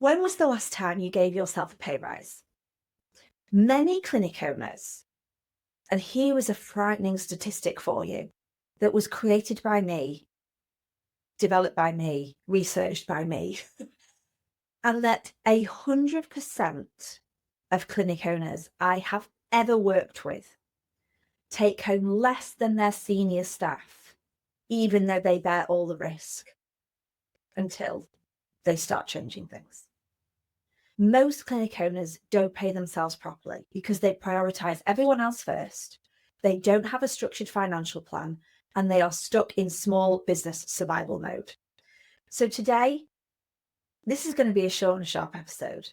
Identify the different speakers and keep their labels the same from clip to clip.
Speaker 1: When was the last time you gave yourself a pay rise? Many clinic owners, and here was a frightening statistic for you that was created by me, developed by me, researched by me, and that 100% of clinic owners I have ever worked with take home less than their senior staff, even though they bear all the risk, until they start changing things. Most clinic owners don't pay themselves properly because they prioritise everyone else first. They don't have a structured financial plan and they are stuck in small business survival mode. So today, this is going to be a short and sharp episode.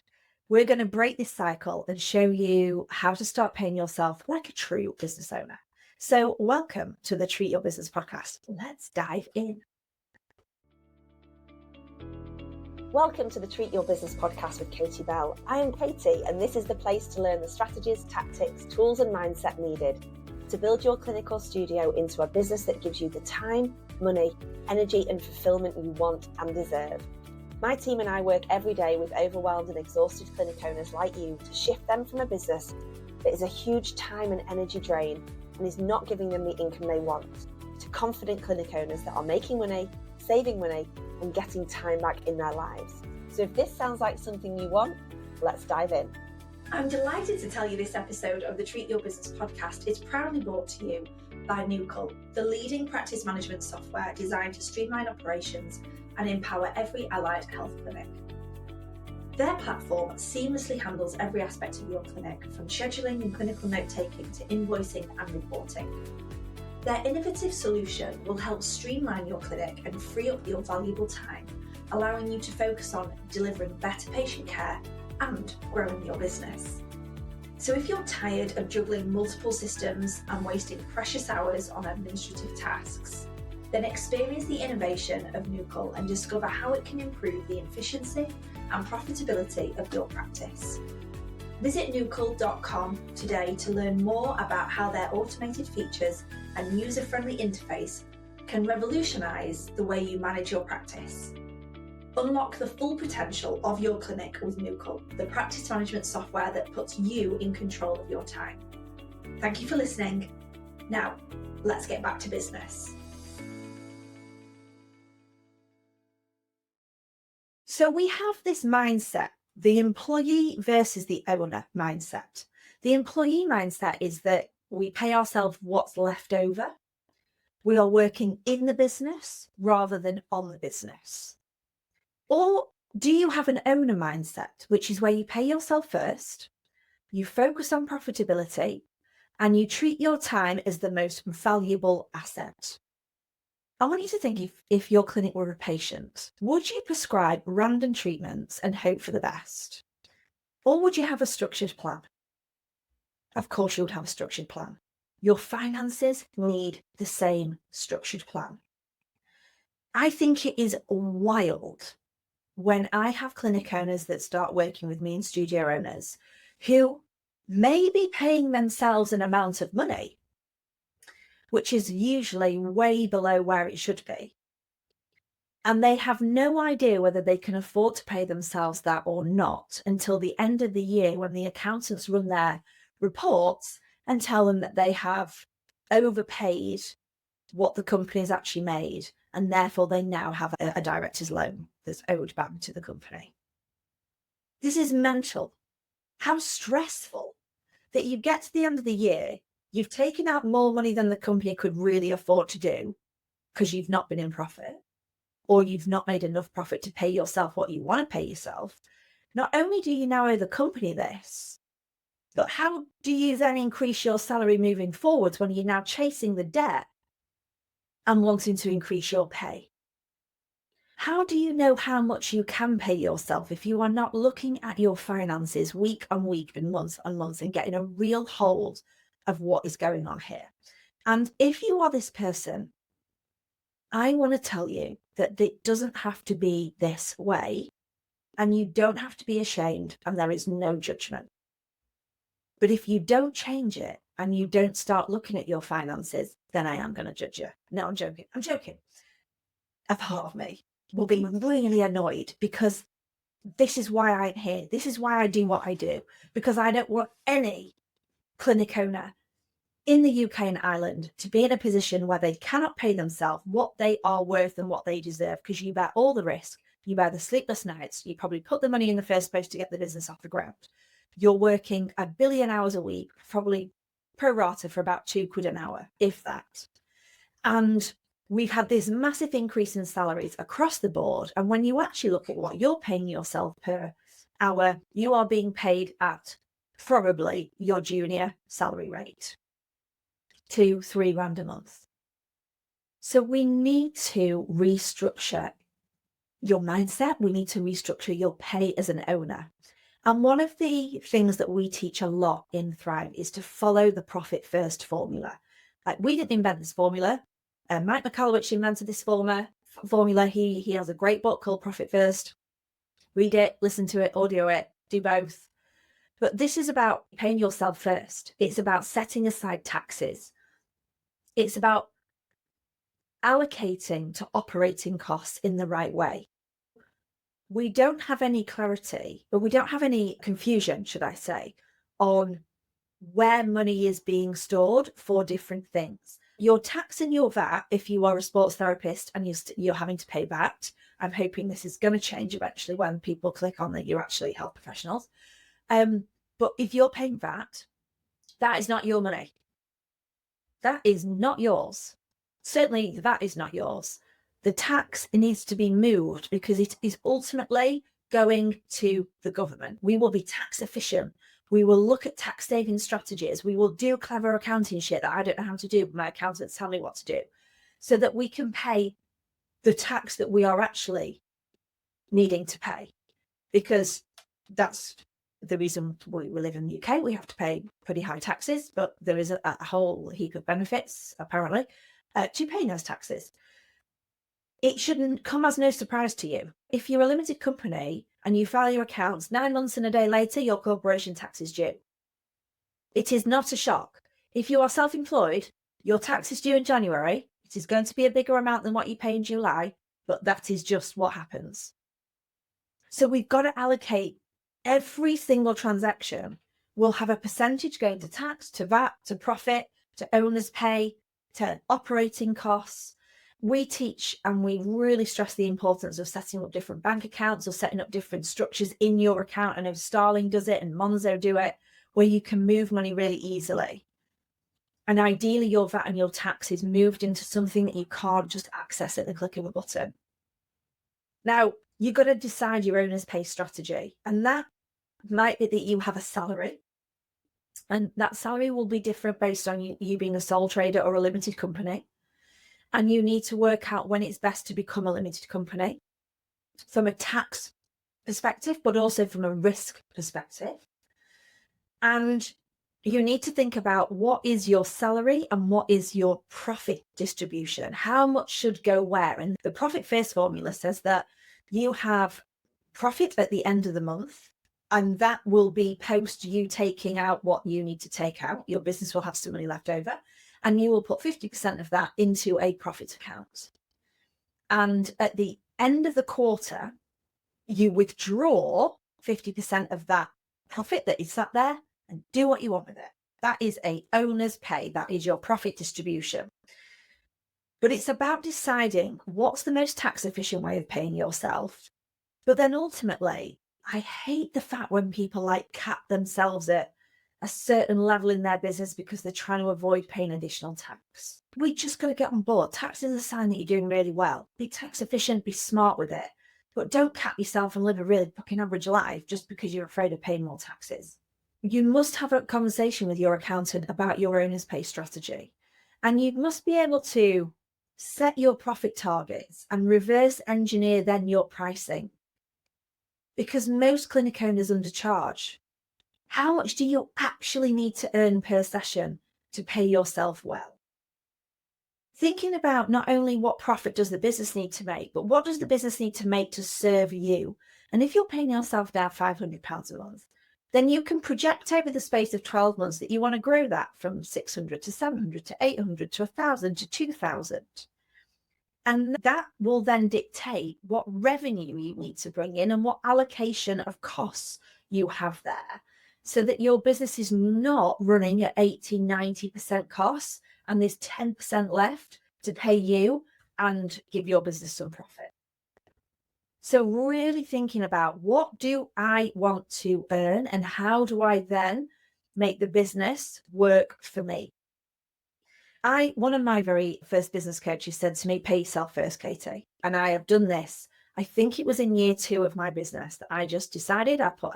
Speaker 1: We're going to break this cycle and show you how to start paying yourself like a true business owner. So welcome to the Treat Your Business podcast. Let's dive in. Welcome to the Treat Your Business podcast with Katie Bell. I am Katie, and this is the place to learn the strategies, tactics, tools, and mindset needed to build your clinic or studio into a business that gives you the time, money, energy, and fulfillment you want and deserve. My team and I work every day with overwhelmed and exhausted clinic owners like you to shift them from a business that is a huge time and energy drain and is not giving them the income they want, to confident clinic owners that are making money, saving money, and getting time back in their lives. So if this sounds like something you want, let's dive in. I'm delighted to tell you this episode of the Treat Your Business podcast is proudly brought to you by Nucal, the leading practice management software designed to streamline operations and empower every allied health clinic. Their platform seamlessly handles every aspect of your clinic, from scheduling and clinical note-taking to invoicing and reporting. Their innovative solution will help streamline your clinic and free up your valuable time, allowing you to focus on delivering better patient care and growing your business. So if you're tired of juggling multiple systems and wasting precious hours on administrative tasks, then experience the innovation of Nucal and discover how it can improve the efficiency and profitability of your practice. Visit nucal.com today to learn more about how their automated features and user-friendly interface can revolutionise the way you manage your practice. Unlock the full potential of your clinic with Nucal, the practice management software that puts you in control of your time. Thank you for listening. Now, let's get back to business. So we have this mindset, the employee versus the owner mindset. The employee mindset is that we pay ourselves what's left over. We are working in the business rather than on the business. Or do you have an owner mindset, which is where you pay yourself first, you focus on profitability, and you treat your time as the most valuable asset? I want you to think if your clinic were a patient, would you prescribe random treatments and hope for the best? Or would you have a structured plan? Of course you would have a structured plan. Your finances need the same structured plan. I think it is wild when I have clinic owners that start working with me and studio owners who may be paying themselves an amount of money, which is usually way below where it should be. And they have no idea whether they can afford to pay themselves that or not until the end of the year when the accountants run their reports and tell them that they have overpaid what the company has actually made, and therefore they now have a director's loan that's owed back to the company. This is mental. How stressful that you get to the end of the year, you've taken out more money than the company could really afford to do because you've not been in profit, or you've not made enough profit to pay yourself what you want to pay yourself. Not only do you now owe the company this, but how do you then increase your salary moving forwards when you're now chasing the debt and wanting to increase your pay? How do you know how much you can pay yourself if you are not looking at your finances week on week and month on month and getting a real hold of what is going on here? And if you are this person, I want to tell you that it doesn't have to be this way, and you don't have to be ashamed, and there is no judgment. But if you don't change it and you don't start looking at your finances, then I am going to judge you. No, I'm joking. A part of me will be really annoyed because this is why I'm here. This is why I do what I do, because I don't want any clinic owner in the UK and Ireland to be in a position where they cannot pay themselves what they are worth and what they deserve, because you bear all the risk, you bear the sleepless nights, you probably put the money in the first place to get the business off the ground. You're working 1 billion hours a week, probably pro rata for about £2 an hour, if that. And we've had this massive increase in salaries across the board. And when you actually look at what you're paying yourself per hour, you are being paid at probably your junior salary rate, 2-3 grand a month. So we need to restructure your mindset. We need to restructure your pay as an owner. And one of the things that we teach a lot in Thrive is to follow the profit first formula. Like, we didn't invent this formula. Mike Michalowicz invented this formula. He has a great book called Profit First. Read it, listen to it, audio it, do both. But this is about paying yourself first. It's about setting aside taxes. It's about allocating to operating costs in the right way. We don't have any clarity, but we don't have any confusion, should I say, on where money is being stored for different things. Your tax and your VAT, if you are a sports therapist and you're having to pay VAT, I'm hoping this is going to change eventually when people click on that you're actually health professionals. But if you're paying VAT, that is not your money. That is not yours. Certainly that is not yours. The tax needs to be moved because it is ultimately going to the government. We will be tax efficient. We will look at tax saving strategies. We will do clever accounting shit that I don't know how to do, but my accountants tell me what to do, so that we can pay the tax that we are actually needing to pay. Because that's the reason we live in the UK. We have to pay pretty high taxes, but there is a whole heap of benefits, apparently, to paying those taxes. It shouldn't come as no surprise to you. If you're a limited company and you file your accounts 9 months and a day later, your corporation tax is due. It is not a shock. If you are self-employed, your tax is due in January. It is going to be a bigger amount than what you pay in July, but that is just what happens. So we've got to allocate. Every single transaction will have a percentage going to tax, to VAT, to profit, to owner's pay, to operating costs. We teach and we really stress the importance of setting up different bank accounts or setting up different structures in your account. I know Starling does it and Monzo do it, where you can move money really easily. And ideally your VAT and your tax is moved into something that you can't just access at the click of a button. Now, you've got to decide your owner's pay strategy, and that might be that you have a salary, and that salary will be different based on you being a sole trader or a limited company. And you need to work out when it's best to become a limited company from a tax perspective, but also from a risk perspective. And you need to think about what is your salary and what is your profit distribution. How much should go where? And the profit first formula says that you have profit at the end of the month, and that will be post you taking out what you need to take out. Your business will have some money left over, and you will put 50% of that into a profit account. And at the end of the quarter, you withdraw 50% of that profit that is sat there and do what you want with it. That is a owner's pay. That is your profit distribution. But it's about deciding what's the most tax efficient way of paying yourself. But then ultimately, I hate the fact when people like cap themselves at a certain level in their business because they're trying to avoid paying additional tax. We just got to get on board. Tax is a sign that you're doing really well. Be tax efficient, be smart with it, but don't cap yourself and live a really fucking average life just because you're afraid of paying more taxes. You must have a conversation with your accountant about your owner's pay strategy, and you must be able to set your profit targets and reverse engineer then your pricing, because most clinic owners undercharge. How much do you actually need to earn per session to pay yourself well? Thinking about not only what profit does the business need to make, but what does the business need to make to serve you? And if you're paying yourself now £500 a month, then you can project over the space of 12 months that you want to grow that from 600 to 700 to 800 to 1,000 to 2,000. And that will then dictate what revenue you need to bring in and what allocation of costs you have there, so that your business is not running at 80, 90% costs and there's 10% left to pay you and give your business some profit. So really thinking about, what do I want to earn and how do I then make the business work for me? One of my very first business coaches said to me, pay yourself first, Katie. And I have done this. I think it was in year 2 of my business that I just decided I put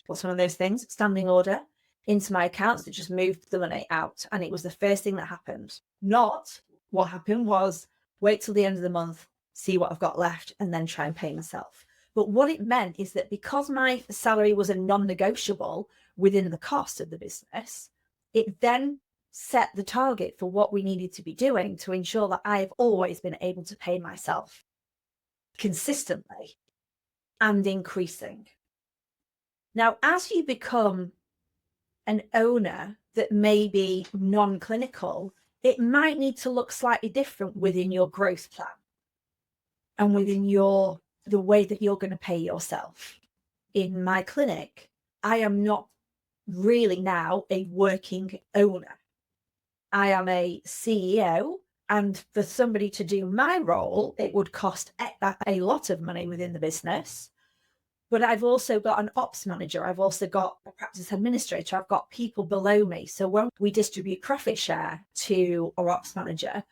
Speaker 1: what's one of those things, standing order into my accounts that just moved the money out. And it was the first thing that happened. Not what happened was wait till the end of the month, see what I've got left, and then try and pay myself. But what it meant is that because my salary was a non-negotiable within the cost of the business, it then set the target for what we needed to be doing to ensure that I've always been able to pay myself consistently and increasing. Now, as you become an owner that may be non-clinical, it might need to look slightly different within your growth plan and within the way that you're going to pay yourself. In my clinic, I am not really now a working owner. I am a CEO, and for somebody to do my role, it would cost a lot of money within the business. But I've also got an ops manager. I've also got a practice administrator. I've got people below me. So when we distribute profit share to our ops manager,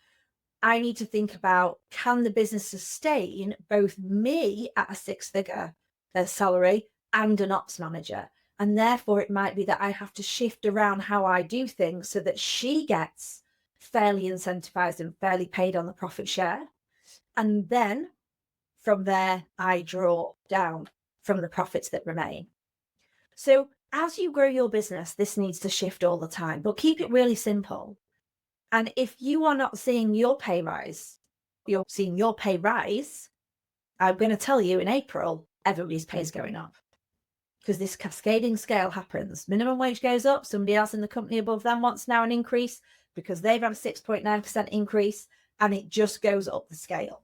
Speaker 1: I need to think about, can the business sustain both me at a 6-figure salary and an ops manager? And therefore, it might be that I have to shift around how I do things so that she gets fairly incentivized and fairly paid on the profit share. And then from there, I draw down from the profits that remain. So as you grow your business, this needs to shift all the time, but keep it really simple. And if you are not seeing your pay rise, you're seeing your pay rise, I'm going to tell you in April, everybody's pay is going up. Because this cascading scale happens. Minimum wage goes up. Somebody else in the company above them wants now an increase because they've had a 6.9% increase, and it just goes up the scale.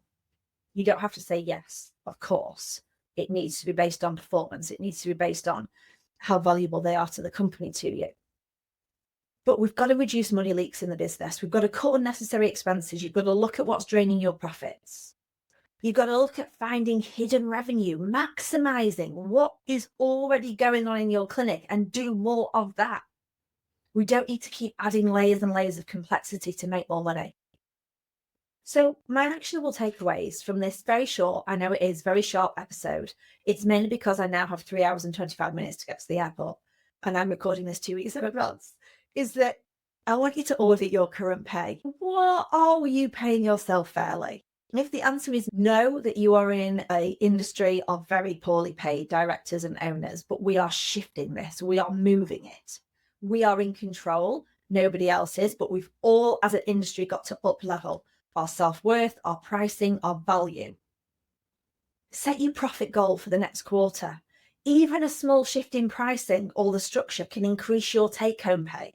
Speaker 1: You don't have to say yes, of course. It needs to be based on performance. It needs to be based on how valuable they are to the company, to you. But we've got to reduce money leaks in the business. We've got to cut unnecessary expenses. You've got to look at what's draining your profits. You've got to look at finding hidden revenue, maximising what is already going on in your clinic, and do more of that. We don't need to keep adding layers and layers of complexity to make more money. So my actionable takeaways from this very short, I know it is very short episode, it's mainly because I now have 3 hours and 25 minutes to get to the airport, and I'm recording this 2 weeks in advance, is that I want you to audit your current pay. What are you paying yourself fairly? If the answer is no, that you are in an industry of very poorly paid directors and owners, but we are shifting this, we are moving it. We are in control, nobody else is, but we've all as an industry got to up level our self-worth, our pricing, our value. Set your profit goal for the next quarter. Even a small shift in pricing or the structure can increase your take-home pay.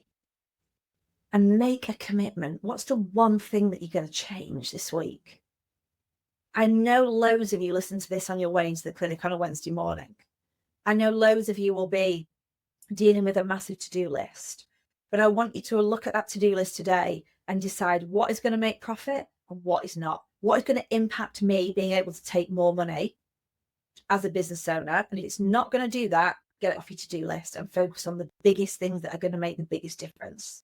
Speaker 1: And make a commitment. What's the one thing that you're going to change this week? I know loads of you listen to this on your way into the clinic on a Wednesday morning. I know loads of you will be dealing with a massive to-do list. But I want you to look at that to-do list today and decide what is going to make profit and what is not. What is going to impact me being able to take more money as a business owner? And if it's not going to do that, get it off your to-do list and focus on the biggest things that are going to make the biggest difference.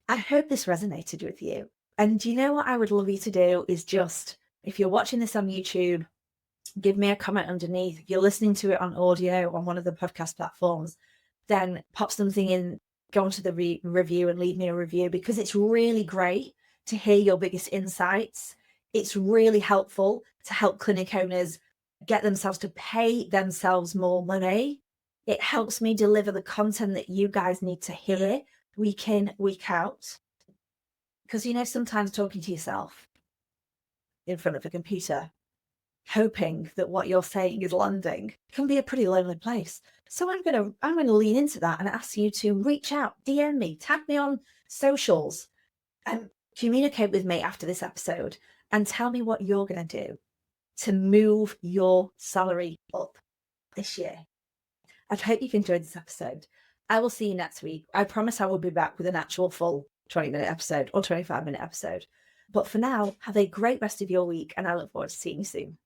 Speaker 1: I hope this resonated with you. And do you know what I would love you to do is just, if you're watching this on YouTube, give me a comment underneath. If you're listening to it on audio on one of the podcast platforms, then pop something in, go onto the review and leave me a review, because it's really great to hear your biggest insights. It's really helpful to help clinic owners get themselves to pay themselves more money. It helps me deliver the content that you guys need to hear week in, week out. Because, sometimes talking to yourself in front of a computer, hoping that what you're saying is landing, can be a pretty lonely place. So I'm going to lean into that and ask you to reach out, DM me, tag me on socials, and communicate with me after this episode and tell me what you're going to do to move your salary up this year. I hope you've enjoyed this episode. I will see you next week. I promise I will be back with an actual full 20-minute episode or 25-minute episode. But for now, have a great rest of your week, and I look forward to seeing you soon.